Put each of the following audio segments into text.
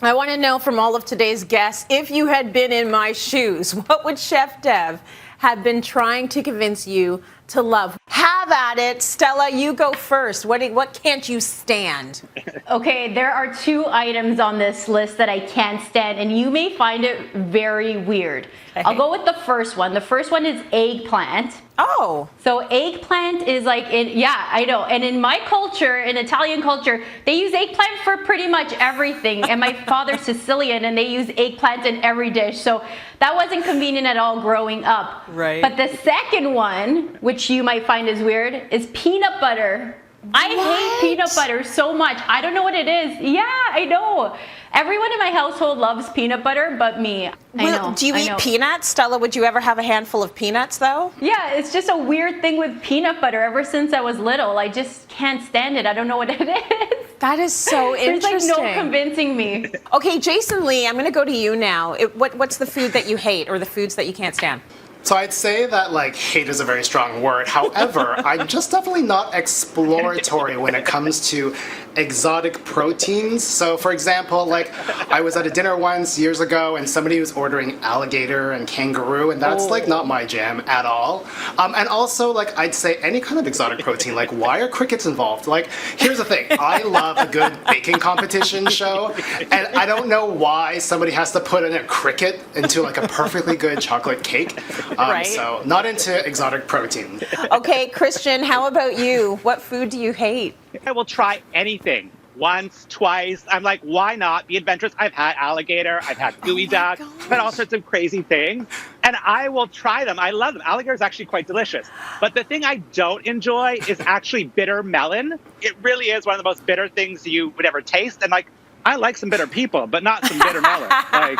I want to know from all of today's guests, if you had been in my shoes, what would Chef Dev have been trying to convince you to love? Have at it. Stella, you go first. What can't you stand? Okay, there are 2 items on this list that I can't stand, and you may find it very weird. Okay. I'll go with the first one. The first one is eggplant. Oh. So eggplant is like, yeah, I know. And in my culture, in Italian culture, they use eggplant for pretty much everything. And my father's Sicilian, and they use eggplant in every dish. So that wasn't convenient at all growing up. Right. But the second one, which you might find is weird, is peanut butter. I hate peanut butter so much. I don't know what it is. Yeah, I know. Everyone in my household loves peanut butter, but me. I know. Do you eat peanuts? Stella, would you ever have a handful of peanuts, though? Yeah, it's just a weird thing with peanut butter. Ever since I was little, I just can't stand it. I don't know what it is. That is so interesting. There's like no convincing me. Okay, Jason Lee, I'm going to go to you now. What's the food that you hate or the foods that you can't stand? So I'd say that, like, hate is a very strong word. However, I'm just definitely not exploratory when it comes to exotic proteins. So, for example, like, I was at a dinner once years ago and somebody was ordering alligator and kangaroo, and that's, like, not my jam at all. And also, like, I'd say any kind of exotic protein. Like, why are crickets involved? Like, here's the thing. I love a good baking competition show, and I don't know why somebody has to put in a cricket into, like, a perfectly good chocolate cake. Right. So not into exotic protein. Okay, Christian, how about you? What food do you hate? I will try anything. Once, twice. I'm like, why not? Be adventurous. I've had alligator. I've had gooey duck. I've had all sorts of crazy things. And I will try them. I love them. Alligator is actually quite delicious. But the thing I don't enjoy is actually bitter melon. It really is one of the most bitter things you would ever taste. And like, I like some bitter people, but not some bitter melon. Like,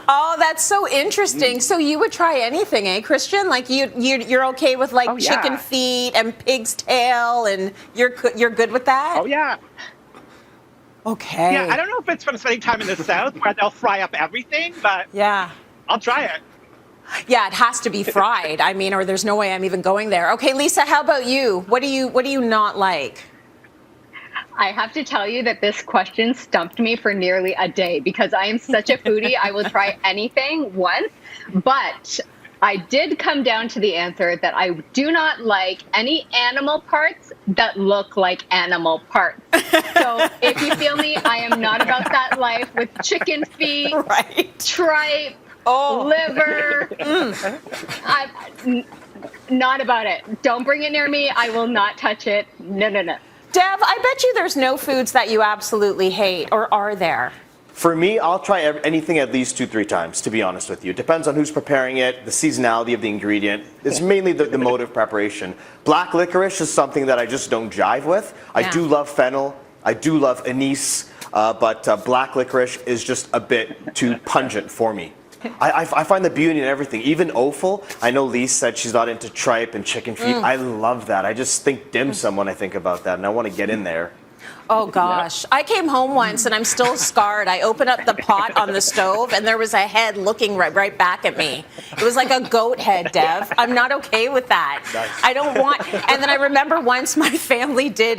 oh, that's so interesting. So you would try anything, eh, Christian? Like you're okay with like chicken feet and pig's tail, and you're good with that? Oh yeah. Okay. Yeah, I don't know if it's from spending time in the South where they'll fry up everything, but yeah, I'll try it. Yeah, it has to be fried. I mean, or there's no way I'm even going there. Okay, Lisa, how about you? What do you not like? I have to tell you that this question stumped me for nearly a day because I am such a foodie. I will try anything once, but I did come down to the answer that I do not like any animal parts that look like animal parts. So if you feel me, I am not about that life with chicken feet, tripe, liver. I'm not about it. Don't bring it near me. I will not touch it. No, no, no. Dev, I bet you there's no foods that you absolutely hate, or are there? For me, I'll try anything at least 2-3 times, to be honest with you. It depends on who's preparing it, the seasonality of the ingredient. It's mainly the mode of preparation. Black licorice is something that I just don't jive with. I do love fennel. I do love anise. But black licorice is just a bit too pungent for me. I find the beauty in everything. Even offal. I know Lise said she's not into tripe and chicken feet. I love that. I just think dim sum when I think about that, and I want to get in there. Oh, gosh. I came home once, and I'm still scarred. I opened up the pot on the stove, and there was a head looking right back at me. It was like a goat head, Dev. I'm not okay with that. Nice. I don't want... And then I remember once my family did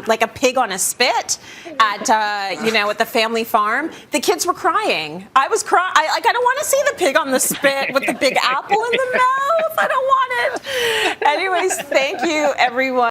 like a pig on a spit at, at the family farm. The kids were crying. I was crying. I don't want to see the pig on the spit with the big apple in the mouth. I don't want it. Anyways, thank you, everyone.